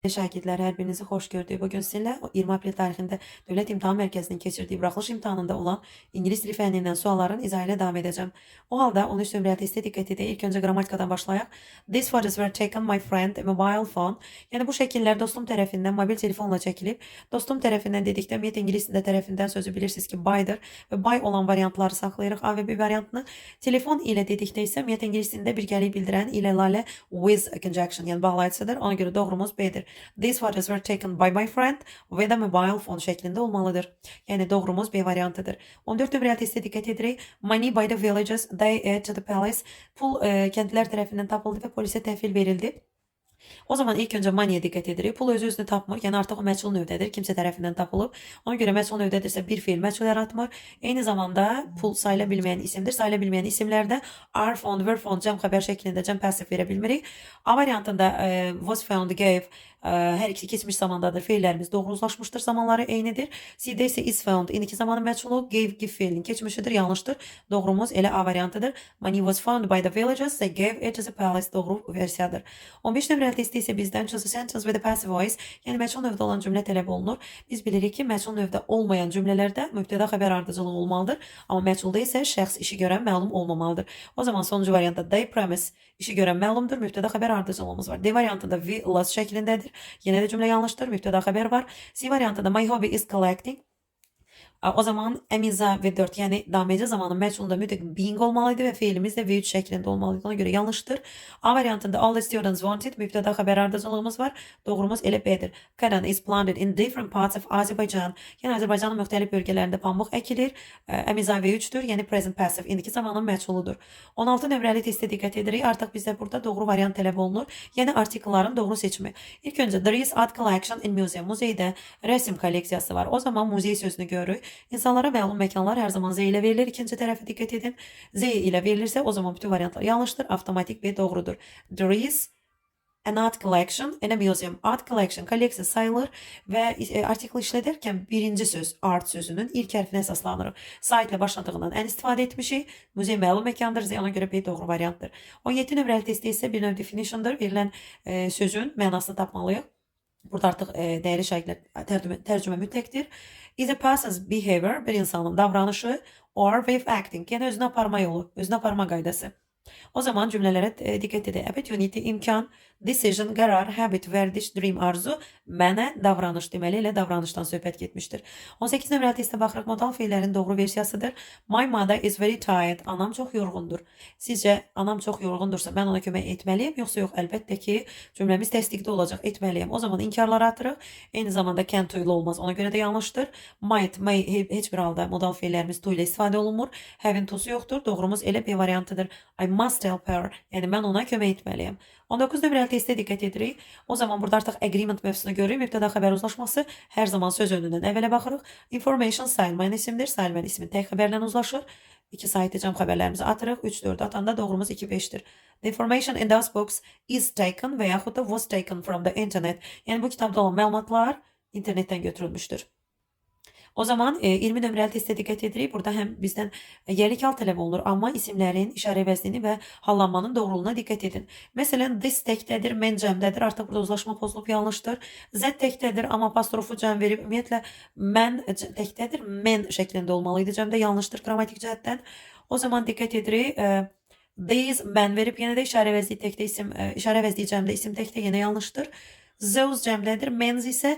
Şagirdlər, hər birinizi xoş gördük. Bugün sizinlə 20 aprel tarixində Dövlət İmtahan Mərkəzinin keçirdiyi buraxılış imtahanında olan ingilis dili fənnindən sualların izahı ilə davam edəcəm. O halda 13 nömrəli testə diqqət edək. İlk öncə qrammatikadan başlayaq. These photos were taken my friend a mobile phone. Yəni bu şəkillər dostum tərəfindən mobil telefonla çəkilib. Dostum tərəfindən dedikdə ümumiyyətlə ingilis dilində tərəfindən sözü bilirsiniz ki, by'dır və by olan variantları saxlayırıq. A və B variantını. Telefon ilə dedikdə isə ümumiyyətlə ingilis dilində birgəlik bildirən ilə lalə with conjunction, yəni bağlayıcıdır. Ona görə doğrumuz B-dir. These photos were taken by my friend with a mobile phone şeklinde olmalıdır. Yani doğrumuz B variantıdır. 14 nömrəli testə diqqət edirik. Money by the villagers, they add to the palace. Pul kəndlilər tərəfindən tapıldı və polisə təhvil verildi. O zaman ilk önce money'e dikkat edirik. Pul özü-özünü tapmır. Yəni artıq o məchul növdədir. Kimsə tərəfindən tapılıb. Ona görə məchul növdədirsə bir fiil məchul yaratmır. Eyni zamanda pul sayıla bilməyən isimdir. Sayıla bilməyən isimlərdə are found, were found cəm xəbər şəklində cəm passive verə bilmirik. A variantında was found, gave hər ikisi keçmiş zamandadır. Feillərimiz doğru uzlaşmışdır. Zamanları eynidir. C-də isə is found indiki zamanın məchulu, give feilinin keçmişidir. Yanlışdır. Doğrumuz elə A variantıdır. Money was found by the villagers. They gave it to the palace. Doğru versiyadır. 15 nömrəli testi isə bizdən choose a sentence with a passive voice, yəni məchul növdə olan cümlə tələb olunur. Biz bilirik ki, məchul növdə olmayan cümlələrdə mübtəda xəbər ardıcılığı olmalıdır. Amma məchulda isə şəxs işi görən məlum olmamalıdır. O zaman sonuncu variantda they promise işi görən məlumdur. Mübtəda xəbər ardıcılığımız var. D variantında we lost şəklindədir. Yenə də cümlə yanlışdır. Mübtəda xəbər var. C variantında my hobby is collecting. O zaman emiza ve 4 yani damece zamanın məchulunda mütləq being olmalıydı ve fiilimiz de V3 şeklinde olmalıydı. Ona göre yanlıştır. A variantında all the students wanted mübtəda xəbər ardıcılığımız var. Doğrumuz elə B'dir. Cotton is planted in different parts of Azerbaijan. Yəni Azərbaycanın müxtəlif bölgələrində pambıq əkilir. Emiza V3'tür. Yəni present passive indiki zamanın məchuludur. 16 nömrəli testə diqqət edirik. Artıq bizdə burada doğru variant tələb olunur. Yəni artikelların doğru seçimi. İlk öncə there is art collection in museum. Muzeydə resim kolleksiyası var. O zaman muzey sözünü görürük. İnsanlara məlum məkanlar hər zaman Z ilə verilir. İkinci tərəfə diqqət edin. Z ilə verilirsə o zaman bütün variantlar yanlışdır. Avtomatik B doğrudur. There is an art collection in a museum. Art collection kolleksiya sayılır və artikl işlədərkən birinci söz art sözünün ilk hərfinə əsaslanır. Site ilə başladığından ən istifadə etmişik. Muzey məlum məkandır. Z ona görə B doğru variantdır. 17 nömrəli testdə isə bir növ definition'dır. Verilən sözün mənasını tapmalıyıq. Burada artıq dəyərli şagirdlər tərcümə mütləqdir. Is a person's behavior, bir insanın davranışı, or way of acting, yəni özünü aparma yolu, özünü aparma qaydası. O zaman cümlələrə diqqət edək. Opportunity, imkan, decision, qərar, habit, vərdiş, dream, arzu, mənə, davranış deməli ilə davranışdan söhbət getmişdir. 18 nömrəli testə baxırıq. Modal feillərin doğru versiyasıdır. My mother is very tired. Anam çox yorğundur. Sizcə anam çox yorğundursa mən ona kömək etməliyəm, yoxsa yox? Əlbəttə ki, cümləmiz təsdiqdə olacaq. Etməliyəm. O zaman inkarları atırıq. Eyni zamanda can to ilə olmaz. Ona görə də yanlışdır. Might, may heç bir halda modal feillərimiz to ilə istifadə olunmur. Having to'su yoxdur. Doğrumuz elə B variantıdır. I must help her. Yəni mən ona kömək etməliyəm. 19 nömrəli testə diqqət edirik. O zaman burada artıq agreement mövzusunu görürük. Mübtəda xəbər uzlaşması hər zaman söz önündən əvvələ baxırıq. Information sayılmayan isimdir. Sayılmayan ismin tək xəbərlə uzlaşır. 2 saytı cəm xəbərlərimizi atırıq. 3-4 atanda doğrumuz 2-5'tir. The information in those books is taken və yaxud da was taken from the internet. Yəni bu kitabda olan məlumatlar internetdən götürülmüşdür. O zaman 20 nömrəli testə diqqət edirik. Burada həm bizdən yerlik hal tələb olunur, amma isimlərin işarə əvəzliyini və hallanmanın doğruluğuna diqqət edin. Məsələn, this təkdədir, men cəmdədir. Artıq burada uzlaşma pozulub yanlışdır. Z təkdədir, amma apostrofu cəm verib. Ümumiyyətlə, mən təkdədir, men şəklində olmalıydı. Cəmdə yanlışdır qrammatik cəhətdən. O zaman diqqət edirik. These mən verib, yenə də işarə əvəzliyi təkdə isim, işarə əvəzliyi cəmdə isim təkdə yenə yanlışdır. Those cəmdədir, men's isə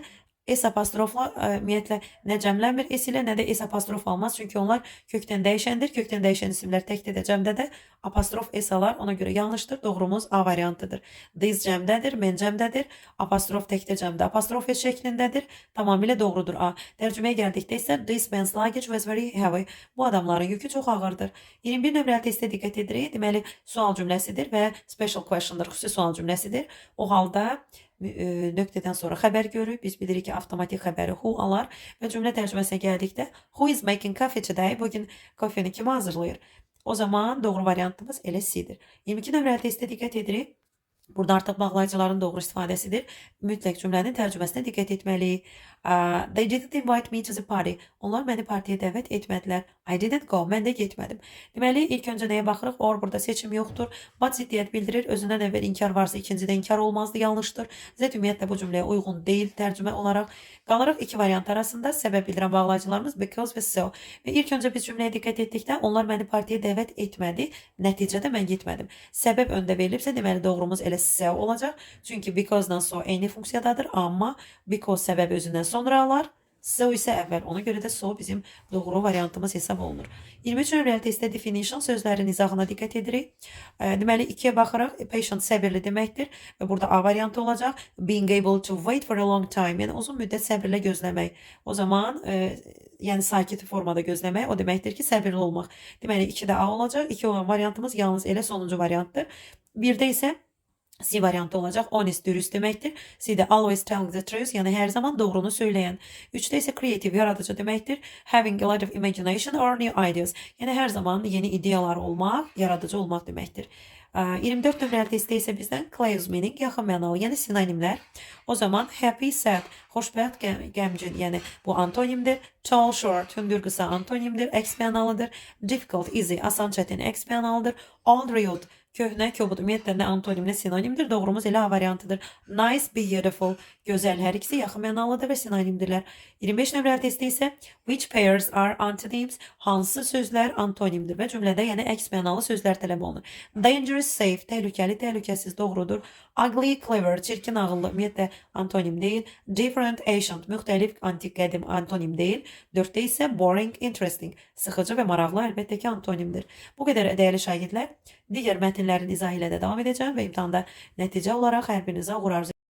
S apostrofla ümumiyyətlə nə cəmlənmir S ilə, nə də S apostrof almaz. Çünki onlar kökdən dəyişəndir. Kökdən dəyişən isimlər təkdə də cəmdə də apostrof S alar. Ona görə yanlışdır. Doğrumuz A variantıdır. This cəmdədir, men cəmdədir. Apostrof təkdə cəmdə. Apostrof S şəklindədir. Tamamilə doğrudur A. Tərcüməyə gəldikdə isə this man's luggage was very heavy. Bu adamların yükü çox ağırdır. 21 nömrəli testə diqqət edirik. Deməli, sual cümləsidir və special question'dır. Xüsusi sual cümləsidir. O halda nöqtədən sonra xəbər görürük. Biz bilirik ki, avtomatik xəbəri who alar və cümlə tərcüməsinə gəldikdə who is making coffee today? Bugün kofeni kim hazırlayır? O zaman doğru variantımız elə C'dir. 22 nömrəli testə diqqət edirik. Burada artıq bağlayıcıların doğru istifadəsidir. Mütləq cümlənin tərcüməsinə diqqət etməliyik. They didn't invite me to the party. Onlar məni partiyə dəvət etmədilər. I didn't go. Mən də getmədim. Deməli, ilk öncə nəyə baxırıq? Or burada seçim yoxdur. But ziddiyyət bildirir. Özündən əvvəl inkar varsa ikincidə inkar olmazdı, yanlışdır. Z ümumiyyətlə bu cümləyə uyğun deyil tərcümə olaraq. Qalırıq iki variant arasında. Səbəb bildirən bağlayıcılarımız because və so. Və ilk öncə biz cümləyə diqqət etdikdə onlar məni partiyə dəvət etmədi. Nəticədə mən getmədim. Səbəb öndə verilibsə, deməli doğrumuz elə so olacaq. Çünki because-dan so eyni funksiyadadır, amma because səbəb özündən sonra alar. So isə əvvəl. Ona görə də so bizim doğru variantımız hesab olunur. 23 nömrəli testdə definition sözlərin izahına diqqət edirik. Deməli 2-yə baxırıq. Patient səbirli deməkdir və burada A variantı olacaq. Being able to wait for a long time. Yəni uzun müddət səbirlə gözləmək. O zaman yəni sakit formada gözləmək o deməkdir ki, səbirli olmaq. Deməli 2-də A olacaq. 2 olan variantımız yalnız elə sonuncu variantdır. 1-də isə C variantı olacaq. Honest, dürüst deməkdir. C-də always telling the truth, yəni hər zaman doğrunu söyləyən. 3-də isə creative, yaradıcı deməkdir. Having a lot of imagination or new ideas. Yəni hər zaman yeni ideyalar olmaq, yaradıcı olmaq deməkdir. 24 nömrəli testdə isə bizdən close meaning, yaxın mənalı, yəni sinonimlər. O zaman happy, sad, xoşbəxt, qəmgin, yəni bu antonimdir. Tall, short, hündür, qısa antonimdir, əks mənalıdır. Difficult, easy, asan, çətin, əks mənalıdır. Old, rude, köhnə, kobud, ümumiyyətlə nə antonim, nə sinonimdir. Doğrumuz elə A variantıdır. Nice, beautiful, gözəl, hər ikisi yaxın mənalıdır və sinonimdirlər. 25 nömrəli testdə isə which pairs are antonyms, hansı sözlər antonimdir və cümlədə yəni əks mənalı sözlər tələb olunur. Dangerous, safe, təhlükəli, təhlükəsiz, doğrudur. Ugly, clever, çirkin, ağıllı, ümumiyyətlə antonim deyil. Different, ancient, müxtəlif, antik, qədim, antonim deyil. 4-də isə boring, interesting, sıxıcı və maraqlı əlbəttə ki antonimdir. Bu qədər dəyərli şagirdlər, digər mətnlərin izahı ilə də davam edəcəm və imtahanda nəticə olaraq hər birinizə uğur arzu